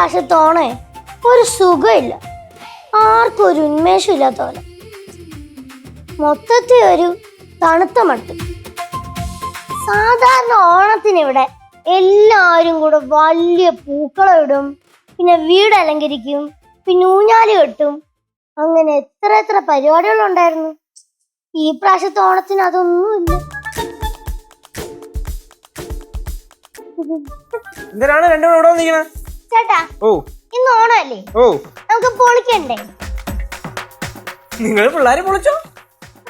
പ്രാവശ്യത്തോണേ ഒരു സുഖമില്ല, ആർക്കും ഒരു ഉന്മേഷം ഇല്ലാത്ത പോലെ, മൊത്തത്തിൽ ഒരു തണുത്ത മട്ട്. സാധാരണ ഓണത്തിനിവിടെ എല്ലാവരും കൂടെ വലിയ പൂക്കളം ഇടും, പിന്നെ വീട് അലങ്കരിക്കും, പിന്നെ ഊഞ്ഞാല് കെട്ടും, അങ്ങനെ എത്ര എത്ര പരിപാടികളുണ്ടായിരുന്നു. ഈ പ്രാവശ്യത്തെ ഓണത്തിന് അതൊന്നുമില്ല. എന്തിനാണ് രണ്ടും ഇവിടെ വന്നിരിക്കണേ? ചേട്ടാ, ഇന്ന് ഓണമല്ലേ, നമുക്ക് പൊളിക്കണ്ടേ? നിങ്ങൾ പിള്ളേരെ പൊളിച്ചോ?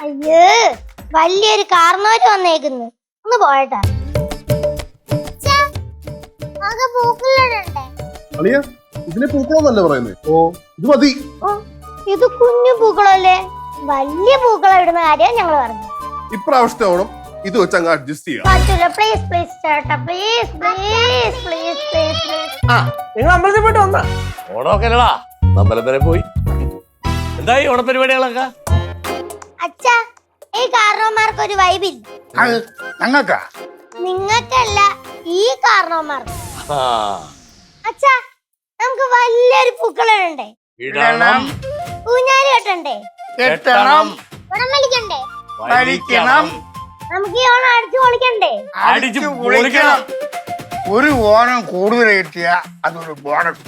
അയ്യേ, വലിയൊരു കാരണവര് വന്നേക്കുന്നു, ഒന്ന് പോയട്ടാ. ഇതിനെ പൂക്കളോന്നല്ലേ പറയുന്നേ? ഇത് മതി. ഇത് കുഞ്ഞു പൂക്കളല്ലേ, വലിയ പൂക്കളം ഇടുന്ന കാര്യം ഞങ്ങൾ പറഞ്ഞു. ഇപ്രാവശ്യത്തെ ഓണം ഇത് വെച്ച് അങ്ങ് അഡ്ജസ്റ്റ് ചെയ്യാം. പറ്റില്ല, പ്ലീസ് പ്ലീസ് ചേട്ടാ, please please please please please. നിങ്ങൾ അമ്പലത്തിൽ പോയിട്ട് വന്നാ? ഓണമൊക്കെ അല്ലടാ, അമ്പലം വരെ പോയി. എന്തായി ഓണപരിപാടികളൊക്കെ? അച്ഛാ, ഈ കാരണവന്മാർക്ക് ഒരു വൈബില്ല. നിങ്ങൾക്കല്ല, ഈ കാരണവന്മാർക്ക്. അച്ഛാ, നമുക്ക് വലിയൊരു പൂക്കളിടണ്ടേ? ഇടണം, ഊഞ്ഞാല് കെട്ടണ്ടേ? കെട്ടണം, ഉടമലിക്കണ്ടേ? വലിക്കണം, നമുക്ക് ഈ ഓണം അടിച്ചു പൊളിക്കണ്ടേ? അടിച്ചു പൊളിക്കണം. ഒരു ഓണം കൂടുതൽ കിട്ടിയ അതൊരു ബോണസ്.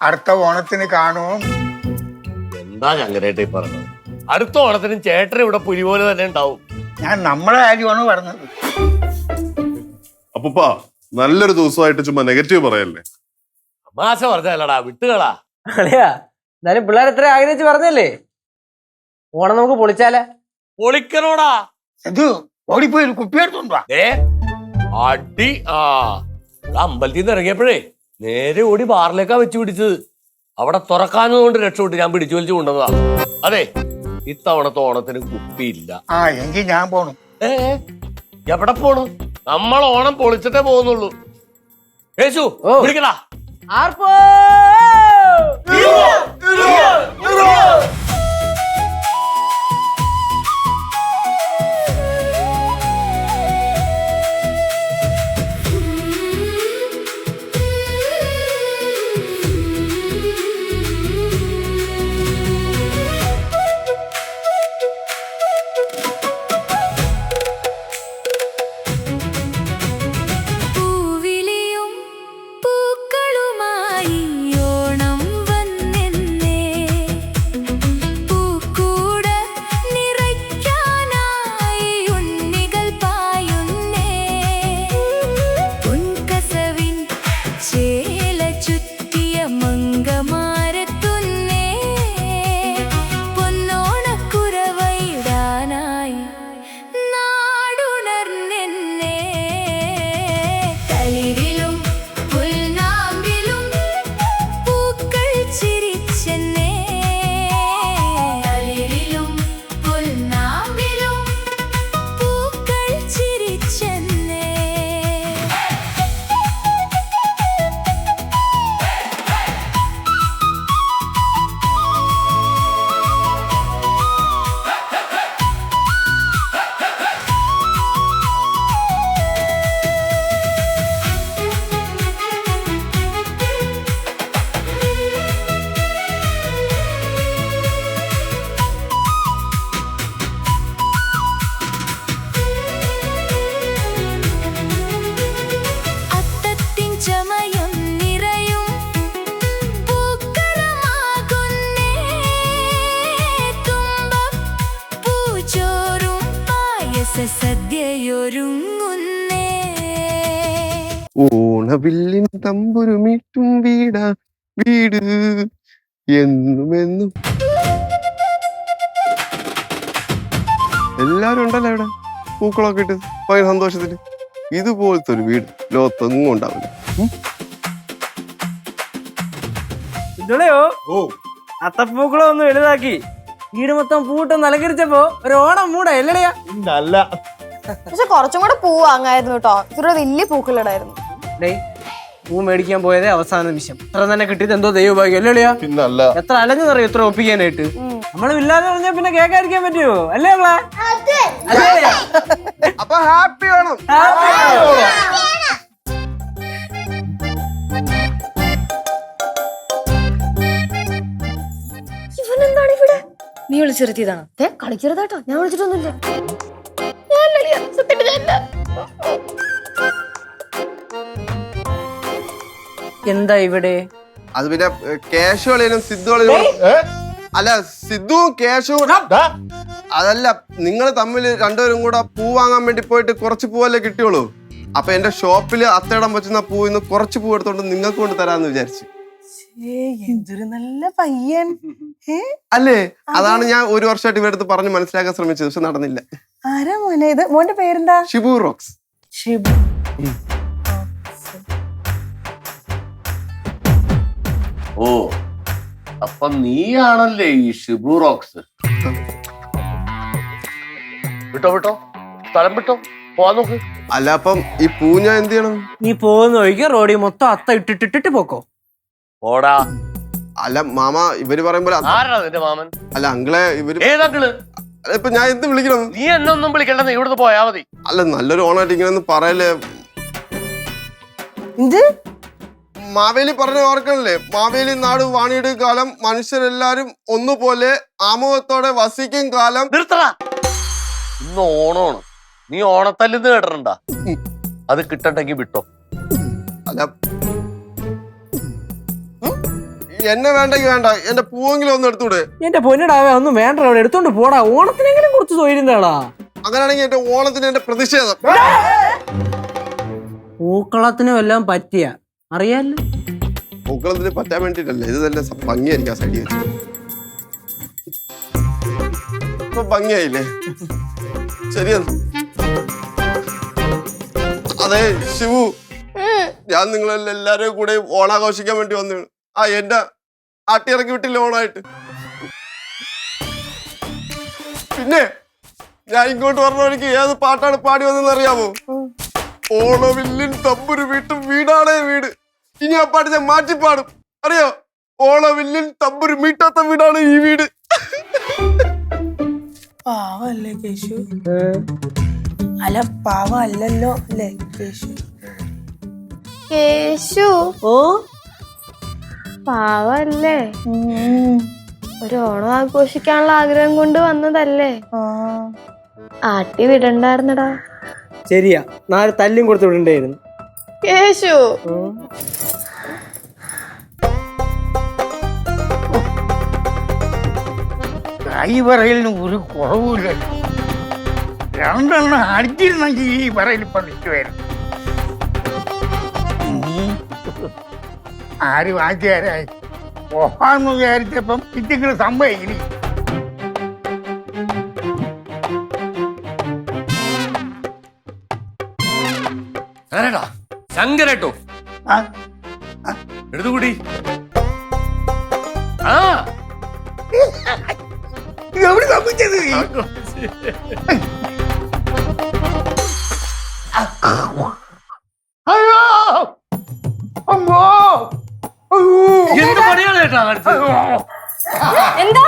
അടുത്ത ഓണത്തിന് കാണും. എന്താ ചങ്ങരേട്ടി പറഞ്ഞത്? അടുത്ത ഓണത്തിനും ചേട്ടൻ ഇവിടെ പുലി പോലെ തന്നെ ഉണ്ടാവും. ഞാൻ നമ്മളെ കാര്യമാണ് പറഞ്ഞത്. അപ്പൂപ്പാ, നല്ലൊരു ദിവസമായിട്ട് ചുമ്മാ നെഗറ്റീവ് പറയല്ലേ. തമാശ പറഞ്ഞല്ലടാ, വിട്ടുകളാ. അളിയാ, എന്നാലും പിള്ളേർ എത്ര ആഗ്രഹിച്ച് പറഞ്ഞല്ലേ, ഓണം നമുക്ക് പൊളിച്ചാലേ? പൊളിക്കണോടാ. ഇത് ഓടിപ്പോയി ഒരു കുപ്പിയെടുത്തുണ്ടോ? അടി. അമ്പലത്തിൽ നിന്ന് ഇറങ്ങിയപ്പോഴേ നേരെ ഓടി ബാറിലേക്കാ വെച്ച് പിടിച്ചത്. അവിടെ തുറക്കാഞ്ഞതുകൊണ്ട് രക്ഷപ്പെട്ട് ഞാൻ പിടിച്ചു വലിച്ചു കൊണ്ടുവന്നതാ. അതെ, ഇത്തവണത്തെ ഓണത്തിന് കുപ്പിയില്ല. എങ്കിൽ ഞാൻ പോണു. എവിടെ പോണു? നമ്മൾ ഓണം പൊളിച്ചിട്ടേ പോകുന്നുള്ളൂ. യേശു വിളിക്കടാ. ആർപ്പോ ഓണവില്ലിൻ തമ്പുരുമിട്ടും വീടാ വീട് എന്നുമെന്നും. എല്ലാരും ഉണ്ടല്ലോ ഇവിടെ, പൂക്കളൊക്കെ ഇട്ട് ഭയങ്കര സന്തോഷത്തില്. ഇതുപോലത്തെ ഒരു വീട് ലോകത്തെങ്ങും ഉണ്ടാവില്ല. അത്തപ്പൂക്കളെ ഒന്ന് വലുതാക്കി വീട് മൊത്തം പൂട്ടൊന്ന് അലങ്കരിച്ചപ്പോ ഒരു ഓണം മൂടാ അല്ലടയാ? അല്ല, പക്ഷെ കുറച്ചും കൂടെ പൂ വാങ്ങായിരുന്നു കേട്ടോ. ഇത്ര വലിയ പൂക്കളിടായിരുന്നു. പൂ മേടിക്കാൻ പോയതേ അവസാന നിമിഷം. ഇത്ര തന്നെ കിട്ടിയത് എന്തോ ദൈവഭാഗ്യം അല്ലടയാ? പിന്നല്ല, എത്ര അലഞ്ഞെന്നറിയോ ഇത്ര ഒപ്പിക്കാനായിട്ട്. നമ്മളും ഇല്ലാതെ പറഞ്ഞാ പിന്നെ കേൾക്കാതിരിക്കാൻ പറ്റുമോ? അല്ലേ അവളെ? അപ്പൊ ഹാപ്പി വേണം. നീ വിളിച്ചിരുത്തിയതാണ് കളിക്കരുതാട്ടോ, ഞാൻ വിളിച്ചിട്ടൊന്നുമില്ല. എന്താ ഇവിടെ? അത് പിന്നെ കേശുകളിലും സിദ്ധുകളിലും അല്ല, സിദ്ധുവും കേശവും അതല്ല, നിങ്ങൾ തമ്മിൽ രണ്ടുപേരും കൂടെ പൂ വാങ്ങാൻ വേണ്ടി പോയിട്ട് കുറച്ച് പൂവല്ലേ കിട്ടിയോളൂ. അപ്പൊ എന്റെ ഷോപ്പില് അത്തയിടം വെച്ചുന്ന പൂ ഇന്ന് കുറച്ച് പൂ എടുത്തോണ്ട് നിങ്ങൾക്ക് കൊണ്ട് തരാന്ന് വിചാരിച്ചു. എന്തൊരു നല്ല പയ്യൻ അല്ലേ? അതാണ് ഞാൻ ഒരു വർഷമായിട്ട് ഇവരടുത്ത് പറഞ്ഞ് മനസ്സിലാക്കാൻ ശ്രമിച്ചത്, പക്ഷെ നടന്നില്ല. ആരാ മോനെ ഇത്? മോന്റെ പേരെന്താ? ഷിബു റോക്സ്. ഷിബു. ഓ, അപ്പൊ നീയാണല്ലേ ഈ ഷിബു റോക്സ്? വിട്ടോ വിട്ടോ, സ്ഥലം വിട്ടോ, പോവാൻ നോക്ക്. അല്ല, അപ്പം ഈ പൂ ഞാൻ എന്ത് ചെയ്യണം? നീ പോകുന്ന ഒഴികെ റോഡിൽ മൊത്തം അത്ത ഇട്ടിട്ടിട്ട് പോക്കോ. ഓടാ. അല്ല മാമ, ഇവര് പറയുമ്പോൾ ആരാ നിന്റെ മാമൻ? അല്ല അങ്കിളെ, ഇവര് ഏതാക്കള്? അല്ല, ഇപ്പൊ ഞാൻ എന്ത് വിളിക്കണം? നീ എന്നെ ഒന്നും വിളിക്കണ്ടെന്ന് ഇവിടുന്ന് പോയാ മതി. അല്ല, നല്ലൊരു ഓണായിട്ട് ഇങ്ങനെ ഒന്നും പറയല്ലേ. എന്ത്? മാവേലി പറഞ്ഞ ഓർക്കണല്ലേ, മാവേലി നാട് വാണിയുടെ കാലം, മനുഷ്യരെല്ലാരും ഒന്നുപോലെ ആമുഖത്തോടെ വസിക്കും കാലം. നിർത്തടാ. ഇന്ന് ഓണമാണ്. നീ ഓണത്തല്ലെന്ന് കേട്ടിട്ടുണ്ടാ? അത് കിട്ടണ്ടെങ്കി വിട്ടോ. അല്ല, എന്നെ വേണ്ടെങ്കിൽ വേണ്ട, എന്റെ പൂവെങ്കിലും ഒന്ന് എടുത്തൂടെ? എന്റെ പൊന്നിടാവേ, ഒന്നും വേണ്ട, അവിടെ എടുത്തോണ്ട് പോടാ. ഓണത്തിനെങ്കിലും കുറച്ച് തൊഴിലുന്നതാടാ. അങ്ങനെയാണെങ്കിൽ എന്റെ ഓണത്തിന് എന്റെ പ്രതിഷേധം. പൂക്കളത്തിനും എല്ലാം പറ്റിയ അറിയാലോ. പൂക്കളത്തിന് പറ്റാൻ വേണ്ടിട്ടല്ലേ, ഇത് തന്നെ ഭംഗിയായിരിക്കും. ആ സൈഡിൽ വെച്ച് ഇപ്പൊ ഭംഗിയായില്ലേ? ശരിയെന്ന്. അതെ ശിവു, ഞാൻ നിങ്ങളെല്ലാരും കൂടെ ഓണാഘോഷിക്കാൻ വേണ്ടി വന്നു. എന്റെ ആട്ടിയിറക്കി വിട്ടില്ല ഓണായിട്ട്. പിന്നെ ഞാൻ ഇങ്ങോട്ട് പറഞ്ഞവർക്ക് ഏത് പാട്ടാണ് പാടി വന്നെന്ന് അറിയാമോ? ഓണവില്ലിൻ തമ്പുരു വീട്ടും വീടാണേ വീട്. ഇനി ആ പാട്ട് ഞാൻ മാറ്റിപ്പാടും, അറിയോ? ഓണവില്ലിൻ തമ്പുരു മീട്ടാത്ത വീടാണ് ഈ വീട്. പാവല്ലേ കേശു? അല്ല, പാവം അല്ലല്ലോ അല്ലേ കേശു? കേശു ഓ, പാവല്ലേ? ഒരു ഓണം ആഘോഷിക്കാനുള്ള ആഗ്രഹം കൊണ്ട് വന്നതല്ലേ? ആട്ടി വിടണ്ടായിരുന്നടാ. ശരിയാ, 4 തല്ലും കൊടുത്തു വിടണ്ടായിരുന്നു. കേശു ഈ പറയലിന് ഒരു കുറവുമില്ല. രണ്ടെണ്ണം അടിച്ചിരുന്നെങ്കിൽ ഈ പറയിൽ ഇപ്പൊ നിൽക്കുമായിരുന്നു. ആര് വാങ്ങിയാരായി പോകാന്ന് വിചാരിച്ചപ്പം ഇത്തിങ്ങൾ സംഭവിക്കില്ല. ആരാടാ? ശങ്കരേട്ടോ. ആ, എടുത്തുകൂടി. ആ, ഇത് എവിടെ സംഭവിച്ചത്? അയ്യോ, അമ്മോ, അയ്യോ. എന്ത് പണിയാണ് കേട്ടാ കാണിച്ചത്? എന്താ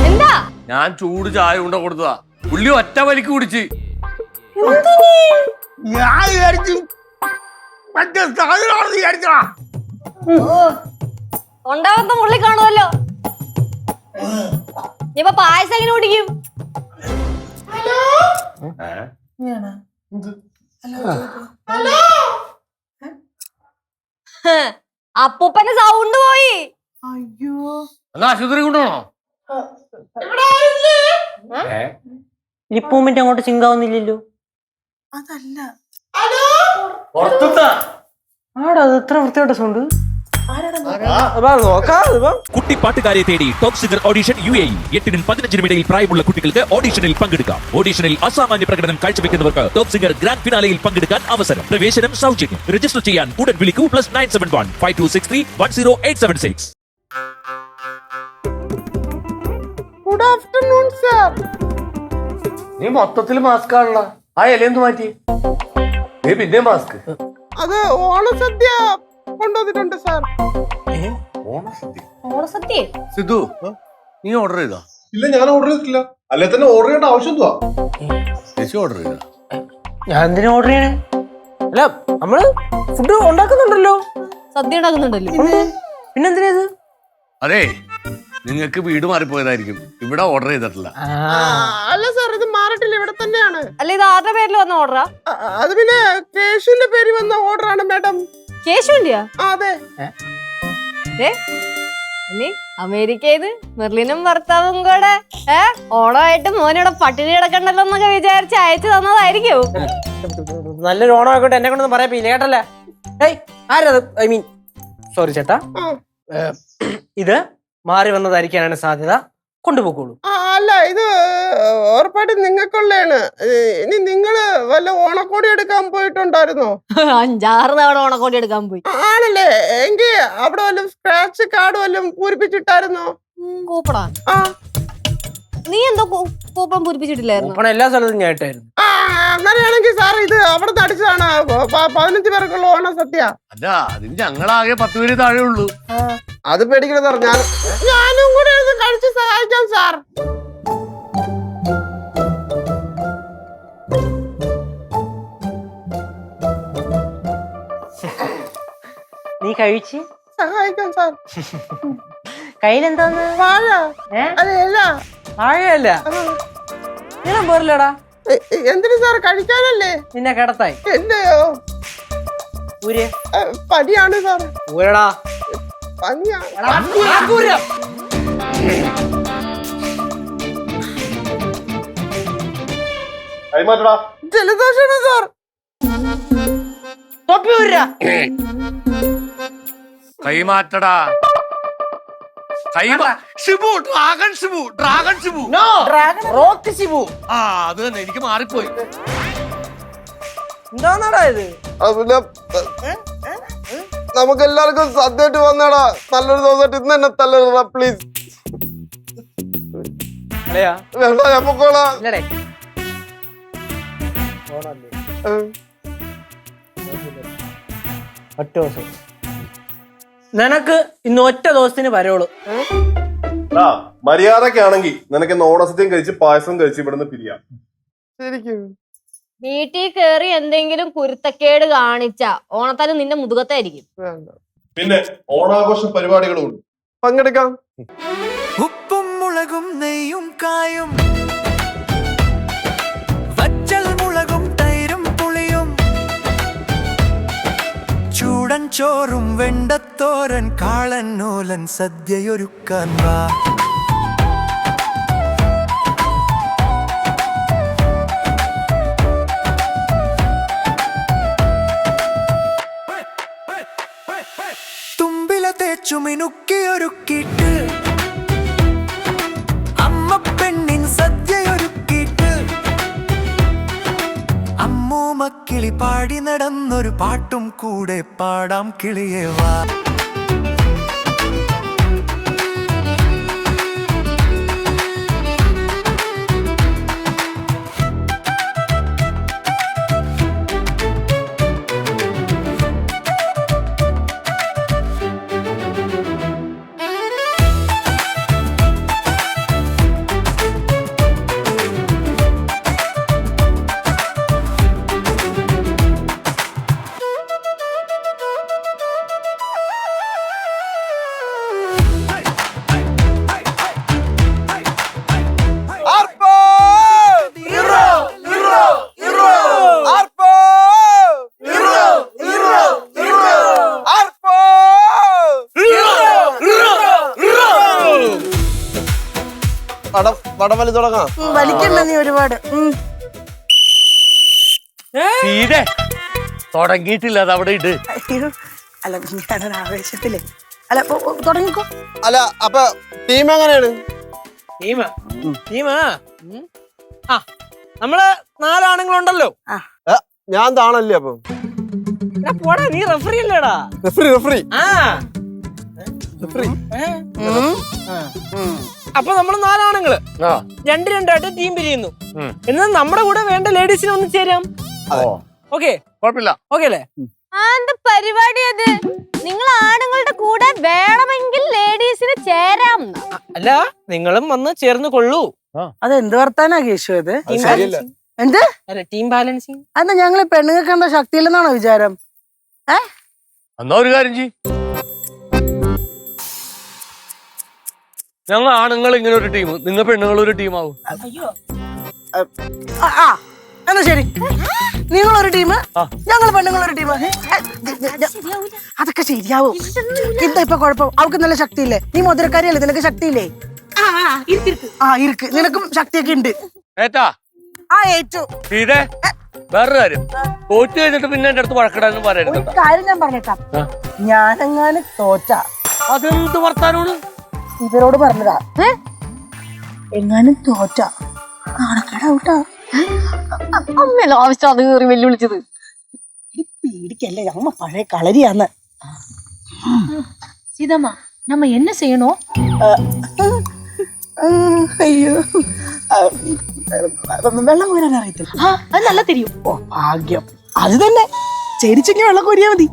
എന്താ? ഞാൻ ചൂട് ചായ ഉണ്ട കൊടുത്തതാ. പുള്ളി ഒറ്റ വലിക്ക് കുടിച്ച്. ഞാൻ വിചാരിച്ചു മറ്റേ സാധനമാണെന്ന് വിചാരിച്ചതാ. ഉണ്ടാകത്ത മുള്ളി കാണുമല്ലോ. ഇനിയിപ്പൊ പായസം എങ്ങനെ കുടിക്കും? അപ്പൂപ്പന്റെ സൗണ്ട് പോയി. അയ്യോ, എന്നാ ആശുപത്രി കൊണ്ടുപോണോ? ലിപ്പൂമിന്റെ അങ്ങോട്ട് ചിങ്കാവുന്നില്ലല്ലോ. അതല്ല. പുറത്തുത്താ. ആടാ, അത് എത്ര വൃത്തിയായിട്ട് സൗണ്ട്. കുട്ടിപ്പാട്ടുകാരെ തേടി ടോപ്പ് സിംഗർ ഓഡിഷൻ UAE. 8 നും 15 ഇടയിൽ പ്രായമുള്ള കുട്ടികൾക്ക് ഓഡിഷനിൽ പങ്കെടുക്കാം. ഓഡിഷനിൽ അസാമാന്യ പ്രകടനം കാഴ്ചവെക്കുന്നവർക്ക് ടോപ്പ് സിംഗർ ഗ്രാൻഡ് ഫിനാലയിൽ പങ്കെടുക്കാൻ അവസരം. പ്രവേശനം സൗജന്യം. രജിസ്റ്റർ ചെയ്യാൻ ഉടൻ വിളിക്കൂ. +971 5263 10876. Good afternoon sir. നീ മൊത്തത്തിൽ മാസ്ക് ആണല്ല. ആ ഇലയൊന്ന് മാറ്റി. നീ പിന്നെ മാസ്ക്. അത് ഓണസദ്യ കൊണ്ടുവന്നിട്ടുണ്ട് സാർ. ഓണസദ്യ സിദ്ധു, നീ ഓർഡർ ചെയ്താ? ഇല്ല, ഞാൻ ഓർഡർ ചെയ്തിട്ടില്ല. അല്ലെ തന്നെ ഓർഡർ ചെയ്യേണ്ട ആവശ്യം എന്തുവാ? ചേച്ചി ഓർഡർ ചെയ്താ? ഞാൻ എന്തിനാ ഓർഡർ ചെയ്യണേ? അല്ല, നമ്മള് ഫുഡ് ഉണ്ടാക്കുന്നുണ്ടല്ലോ. സദ്യ ഉണ്ടാക്കുന്നുണ്ടല്ലോ. പിന്നെന്തിനാ ഇത്? അതെ, നിങ്ങൾക്ക് വീട് മാറിപ്പോയതായിരിക്കും. ഇവിടെ ഓർഡർ ചെയ്തിട്ടില്ല. അല്ല സാർ ഇത് മാറിട്ടില്ല, ഇവിടെ തന്നെയാണ്. അല്ല ഇത് ആരുടെ പേരിൽ വന്ന ഓർഡറാ? അത് പിന്നെ കേശുവിന്റെ പേര് വന്ന ഓർഡർ ആണ് മാഡം. കേശുവിന്റെയാ? അതെ. നീ അമേരിക്കയിന്ന് മെർലിനും ഭർത്താവും കൂടെ ഓണമായിട്ട് മോനിവിടെ പട്ടിണി കിടക്കണ്ടല്ലോ എന്നൊക്കെ വിചാരിച്ച് അയച്ചു തന്നതായിരിക്കും. നല്ലൊരു ഓണം ആയിക്കോട്ടെ, എന്നെ കൊണ്ടൊന്നും പറയാ കേട്ടല്ലേ. ഏയ് ആരത്? ഐ മീൻ സോറി ചേട്ടാ, ഇത് മാറി വന്നതായിരിക്കാനാണ് സാധ്യത. കൊണ്ടുപോക്കോളൂ. അല്ല ഇത് ഉറപ്പായിട്ടും നിങ്ങൾക്കുള്ളതാണ്. ഇനി നിങ്ങള് വല്ല ഓണക്കോടി എടുക്കാൻ പോയിട്ടുണ്ടായിരുന്നോ? 5-6 തവണ ഓണക്കോടി എടുക്കാൻ പോയി. ആണല്ലേ? എങ്കിൽ അവിടെ വല്ലതും സ്ക്രാച്ച് കാർഡ് വല്ലതും പൂരിപ്പിച്ചിട്ടായിരുന്നോ? കൂപ്പണാ? ആ നീ എന്തോ കൂപ്പൺ പൂരിപ്പിച്ചിട്ടില്ലായിരുന്നു? കൂപ്പൺ എല്ലാ സ്ഥലത്തും ഞാൻ ഇട്ടായിരുന്നു. അങ്ങനെയാണെങ്കിൽ സാർ ഇത് അവിടെ അടിച്ചതാണ്. 15 പേർക്കുള്ള ഓണ സദ്യ. അല്ല, അതിന് ഞങ്ങളാകെ 10 പേര് താഴെ ഉള്ളൂ. അത് പേടിക്കണ സാർ, ഞാനും കൂടെ ഇത് കഴിച്ച് സഹായിക്കാം സാർ. നീ കഴിച്ച് സഹായിക്കാം സാർ. കയ്യിലെന്താന്ന്? വാഴ. അല്ല ആഴയല്ല, ഞാൻ പോരില്ലടാ. എന്തിനു സാർ? കഴിക്കാനല്ലേ? നിന്നെ കിടത്തായി. എന്റെയോ? ഊര് പനിയാണ് സാർ. ഊരടാ. പനിയാണ്. ജലദോഷമാണ് സാർ. തൊപ്പി ഊര. കൈമാറ്റടാ. Shibu, dragon Shibu, dragon Shibu. Rock Shibu. ആ അത് തന്നെ, എനിക്ക് മാറിപ്പോയി. എന്താന്നാടാ ഇത്? പിന്നെ നമുക്ക് എല്ലാവർക്കും സദ്യയായിട്ട് വന്നേടാ. നല്ലൊരു ദിവസമായിട്ട് ഇന്ന് തന്നെ തല്ലടാ പ്ലീസ്. അല്ലയാ വേണ്ട, നമുക്കോളാ. ഇല്ലടേ. ഒറ്റ ദിവസം നിനക്ക് ഇന്ന് ഒറ്റ ദിവസത്തിന് വരോളൂ. മര്യാദക്കാണെങ്കിൽ നിനക്ക് ഇന്ന് ഓണസദ്യം കഴിച്ച് പായസം കഴിച്ച് ഇവിടുന്ന് പിരിയാം. ശരിക്കും വീട്ടിൽ കേറി എന്തെങ്കിലും കുരുത്തക്കേട് കാണിച്ച ഓണത്താലും നിന്റെ മുതുകത്തായിരിക്കും. വേണ്ട. പിന്നെ ഓണാഘോഷ പരിപാടികളും ഉണ്ട്. പങ്കെടുക്കാം. ഉപ്പും മുളകും നെയ്യും കായും വച്ചൽ മുളകും തൈരും പുളിയും ചൂടൻ ചോറും വെണ്ടത്തോരൻ കാളൻ നൂലൻ സദ്യയൊരുക്കാൻ വാ. തുമ്പില തേച്ചു മിനുക്കിയൊരുക്കിയിട്ട് അമ്മ പെണ്ണിൻ സദ്യയൊരുക്കിയിട്ട് അമ്മൂമ്മക്കിളി പാടി നടന്നൊരു പാട്ടും കൂടെ പാടാം കിളിയേ വാ. വടവലി തുടങ്ങാം. വലിക്കണ്ട നീ ഒരുപാട്. സീതേ തുടങ്ങിയിട്ടില്ല, അത് അവിടെ ഇട്. അല്ല ഞാനൊരു ആവേശത്തില്. അല്ല തുടങ്ങിക്കോ. അല്ല അപ്പൊ ടീം എങ്ങനെയാണ്? ടീമാ ആ നമ്മള് 4 ആണുങ്ങളുണ്ടല്ലോ. ഞാൻ താണല്ലേ? അപ്പൊ പോടാ, നീ റെഫറി അല്ലേടാ? റെഫറി. ആ അപ്പൊ നമ്മള് 4 ആണുങ്ങള് 2-2 ടീം പിരിയുന്നു. എന്നാൽ നമ്മുടെ കൂടെ വേണ്ട ലേഡീസിനെ ഒന്ന് ചേരാം. ഓക്കെ, കുഴപ്പമില്ല. ഓക്കെ അല്ലേ? എന്താ പരിപാടി അത്? നിങ്ങൾ ആണുങ്ങളുടെ കൂടെ വേണമെങ്കിൽ ലേഡീസിന് ചേരാം. അല്ല, നിങ്ങളും വന്ന് ചേർന്ന് കൊള്ളൂ. അതെന്ത് വർത്താനാ കേശു? അത് എന്ത് ടീം ബാലൻസിങ്? അതെന്താ ഞങ്ങള് പെണ്ണുങ്ങൾക്ക് എന്താ ശക്തിയില്ലെന്നാണോ വിചാരം? എന്നാ ഒരു കാര്യം ചെയ്യ്, ഞങ്ങൾ ആണുങ്ങൾ ഇങ്ങനെ ഒരു ടീം, നിങ്ങൾ പെണ്ണുങ്ങൾ ഒരു ടീമാവും. എന്നാ ശരി, നിങ്ങളൊരു ടീം, ഞങ്ങൾ പെണ്ണുങ്ങളൊരു ടീം. അതൊക്കെ ശരിയാവും. എന്താ ഇപ്പൊ കുഴപ്പം? അവൾക്ക് നല്ല ശക്തിയില്ലേ? നീ മുതലക്കാരിയല്ലേ, നിനക്ക് ശക്തിയില്ലേ? ഇരിക്ക്, നിനക്കും ശക്തിയൊക്കെ ഉണ്ട്. ഏറ്റാ ഏറ്റു. ഇതേ വേറൊരു കാര്യം, തോറ്റു കഴിഞ്ഞിട്ട് പിന്നെ എന്റെ അടുത്ത് വഴക്കിടാന്ന് പറയരുത്. ഒരു കാര്യം ഞാൻ പറഞ്ഞേക്കാം, ഞാനെങ്ങാനും തോറ്റ അതെന്ത് വർത്താനോട് ഇവരോട് പറഞ്ഞതാ. എങ്ങാനും തോറ്റ നാണക്കേടാവൂട്ടാ. അമ്മയല്ലോ ആവശ്യം അത് കയറി വെല്ലുവിളിച്ചത്. പേടിക്കല്ലേ, അമ്മ പഴയ കളരിയാന്ന്. சீதாம்மா நம்ம என்ன செய்யணும்? അയ്യോ, വെള്ളം കോരാൻ അറിയത്തില്ല. அது நல்லா தெரியும். ഓ ഭാഗ്യം, അത് തന്നെ. ചെരിച്ചെങ്കിൽ വെള്ളം കോരിയാ മതി.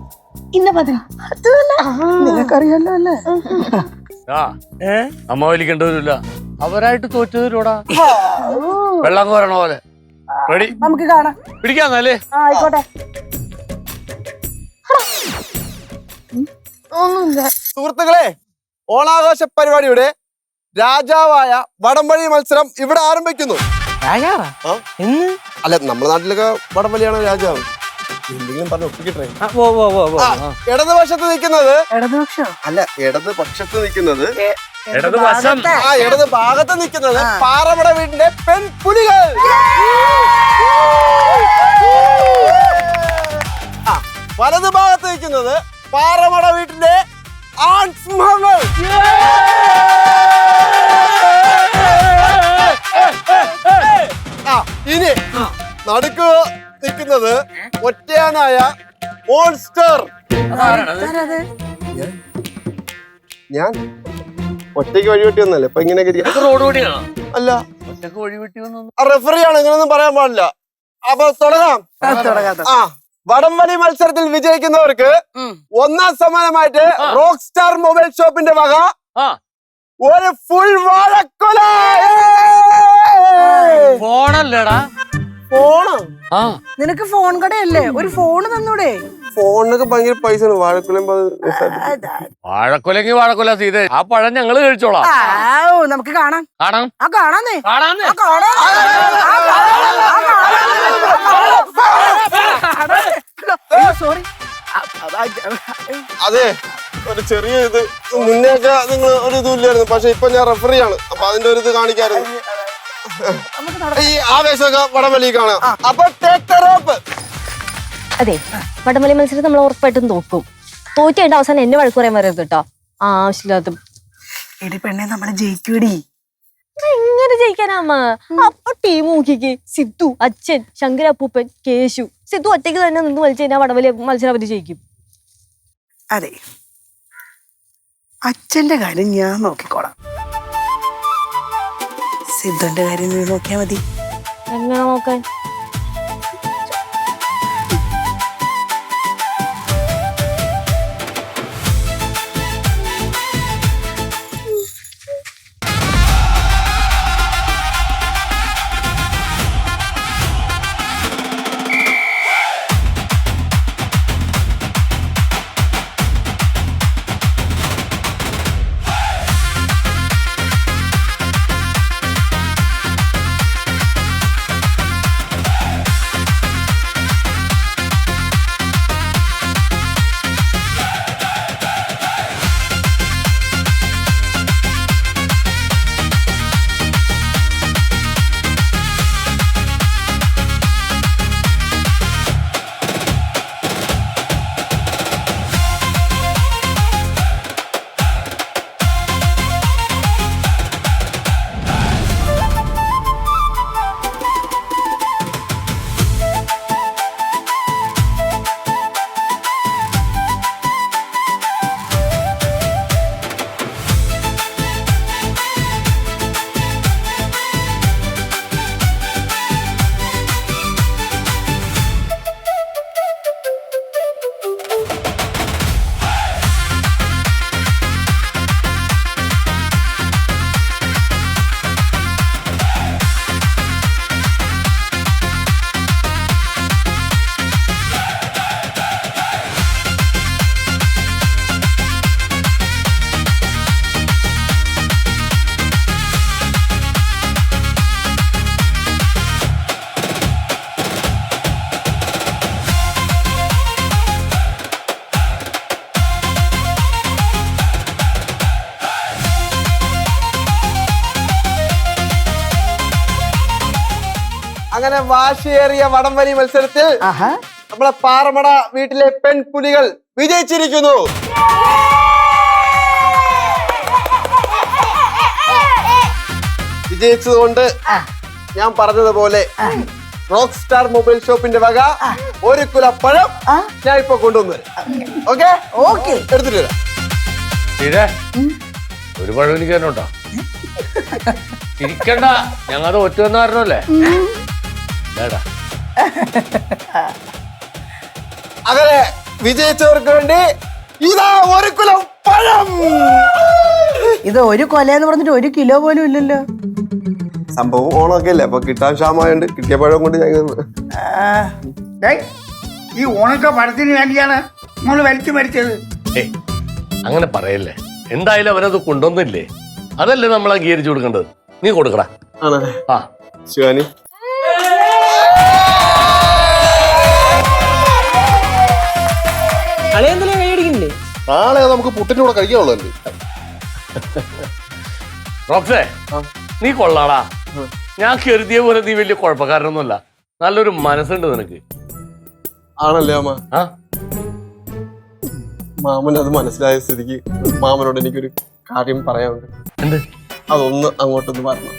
இந்த மாதிரி അത് തന്നെ, നിനക്കറിയാലോ അല്ലേ? അമ്മ വലിക്കേണ്ടവരില്ല, അവരായിട്ട് തോറ്റവരോടാ. വെള്ളം കോരണ പോലെ. റെഡി, നമുക്ക് കാണാം. പിടിക്കാന്നല്ലേ? ആയിക്കോട്ടെ. സുഹൃത്തുക്കളെ, ഓണാഘോഷ പരിപാടിയുടെ രാജാവായ വടംവലി മത്സരം ഇവിടെ ആരംഭിക്കുന്നു. അല്ല, നമ്മുടെ നാട്ടിലൊക്കെ വടംവലിയാണ് രാജാവ്. എന്തെങ്കിലും പറഞ്ഞ് ഒപ്പിക്കിട്ടേ. ഇടതുപക്ഷത്ത് നിൽക്കുന്നത് അല്ല, ഇടതുപക്ഷത്ത് നിൽക്കുന്നത് ഇടത് ഭാഗത്ത് നിൽക്കുന്നത് പാറമട വീടിന്റെ പെൺപുലികൾ. വലത് ഭാഗത്ത് നിൽക്കുന്നത് പാറമട വീട്ടിന്റെ ആൺസിംഹങ്ങൾ. ഇനി നടുക്ക് നിൽക്കുന്നത് ഒറ്റയാനായ മോൺസ്റ്റർ. ഞാൻ ഒറ്റയ്ക്ക് വഴിവെട്ടി വന്നല്ലേ ഇപ്പൊ ഇങ്ങനെ റോഡ് വഴിയാണോ? അല്ല, ഒറ്റക്ക് വഴിവെട്ടി വന്നു. റെഫറിയാണ്, ഇങ്ങനൊന്നും പറയാൻ പാടില്ല. അപ്പൊ തുടങ്ങാം. വടംവലി മത്സരത്തിൽ വിജയിക്കുന്നവർക്ക് ഒന്നാം സമ്മാനമായിട്ട് റോക്ക് സ്റ്റാർ മൊബൈൽ ഷോപ്പിന്റെ വക ഒരു ഫുൾ വാഴക്കൊല. ഫോണല്ലേടാ? ഫോണ്? നിനക്ക് ഫോൺ കടയല്ലേ, ഒരു ഫോണ് തന്നൂടെ? ഫോണിനൊക്കെ ഭയങ്കര പൈസ. വാഴക്കൊലെങ്കിൽ വാഴക്കൊല സീതേ, ആ പഴം ഞങ്ങള് കഴിച്ചോളാം. നമുക്ക് കാണാം. കാണാം. കാണാന്നേ. സോറി. അതെ, ഒരു ചെറിയ ഇത് മുന്നേക്കെ നിങ്ങൾ ഒരു ഇതുമില്ലായിരുന്നു, പക്ഷെ ഇപ്പൊ ഞാൻ റെഫറിയാണ്, അപ്പൊ അതിന്റെ ഒരു ഇത് കാണിക്കായിരുന്നു. ഈ ആവേശമൊക്കെ വടംവലി കാണാം. അപ്പൊ അതെ, വടംവലി മത്സരം നമ്മൾ ഉറപ്പായിട്ടും തോക്കും. തോറ്റായിട്ട് അവസാനം എന്നെ വഴക്ക് പറയാൻ വരരുത് കേട്ടോ. ആവശ്യമില്ലാത്ത എടി പെണ്ണെ, നമ്മള് ജയിക്കൂടി. എങ്ങനെ ജയിക്കാനാമ്മ? അപ്പൊ ടീം നോക്കിക്ക്, സിദ്ധു, അച്ഛൻ, ശങ്കരപ്പൂപ്പൻ, കേശു. സിദ്ധു ഒറ്റയ്ക്ക് തന്നെ നിന്ന് വലിച്ചു കഴിഞ്ഞാൽ വടംവലി മത്സരം അവര് ജയിക്കും. അതെ, അച്ഛന്റെ കാര്യം ഞാൻ നോക്കിക്കോളാം. സിദ്ധുന്റെ കാര്യം നീ നോക്കിയാ മതി. എങ്ങനെ നോക്കാൻ? അങ്ങനെ വാശിയേറിയ വടംവലി മത്സരത്തിൽ നമ്മളെ പാറമട വീട്ടിലെ പെൺപുലികൾ വിജയിച്ചിരിക്കുന്നു. വിജയിച്ചതുകൊണ്ട് ഞാൻ പറഞ്ഞതുപോലെ റോക്ക് സ്റ്റാർ മൊബൈൽ ഷോപ്പിന്റെ വക 1 കിലോ പഴം ഞാൻ ഇപ്പൊ കൊണ്ടുവന്നു. ഓക്കെ എടുത്തിട്ട് വരാം. ഒരു പഴം എനിക്ക് തന്നെ ഉണ്ടോ? ഇരിക്കണ്ട, ഞങ്ങത് ഒറ്റ വന്ന കാരണമല്ലേ. അങ്ങനെ വിജയിച്ചവർക്ക് വേണ്ടി ഇതാ 1 കിലോ പഴം. ഇത് 1 കൊലയെന്ന് പറഞ്ഞിട്ട് 1 കിലോ പോലും ഇല്ലല്ലോ. സംഭവം ഓണമൊക്കെ അല്ലേ, അപ്പൊ കിട്ടാൻ ക്ഷാമമായോണ്ട് കിട്ടിയ പഴം കൊണ്ട് ഈ ഓണക്ക പഴത്തിന് വേണ്ടിയാണ് നമ്മൾ വലിച്ചു മരിച്ചത്. അങ്ങനെ പറയല്ലേ, എന്തായാലും അവനത് കൊണ്ടുവന്നില്ലേ, അതല്ലേ നമ്മൾ അംഗീകരിച്ചു കൊടുക്കേണ്ടത്. നീ കൊടുക്കടാ. ആണല്ലേ? ആ ശിവാനി, നാളെ നമുക്ക് പുട്ടിന്റെ കൂടെ കഴിക്കാനുള്ളല്ലേ. റോക്സേ, നീ കൊള്ളാടാ. ഞാൻ കരുതിയ പോലെ നീ വലിയ കുഴപ്പക്കാരനൊന്നുമല്ല. നല്ലൊരു മനസ്സുണ്ട് നിനക്ക്. ആണല്ലേ അമ്മ? ആ, മാമൻ അത് മനസ്സിലായ സ്ഥിതിക്ക് മാമനോട് എനിക്കൊരു കാര്യം പറയാനുണ്ട്. എന്ത്? അതൊന്ന് അങ്ങോട്ടൊന്ന് പറഞ്ഞു.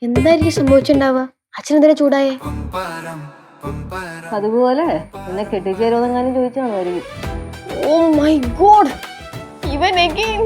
എന്തായിരിക്കും സംഭവിച്ചിട്ടുണ്ടാവുക? അച്ഛനെന്തിനാ ചൂടായേ? അതുപോലെ എന്നെ കെട്ടിച്ചേരുമെന്നെങ്ങാനും ചോദിച്ചാണോ? ഓ മൈ ഗോഡ്, ഇവൻ അഗൈൻ.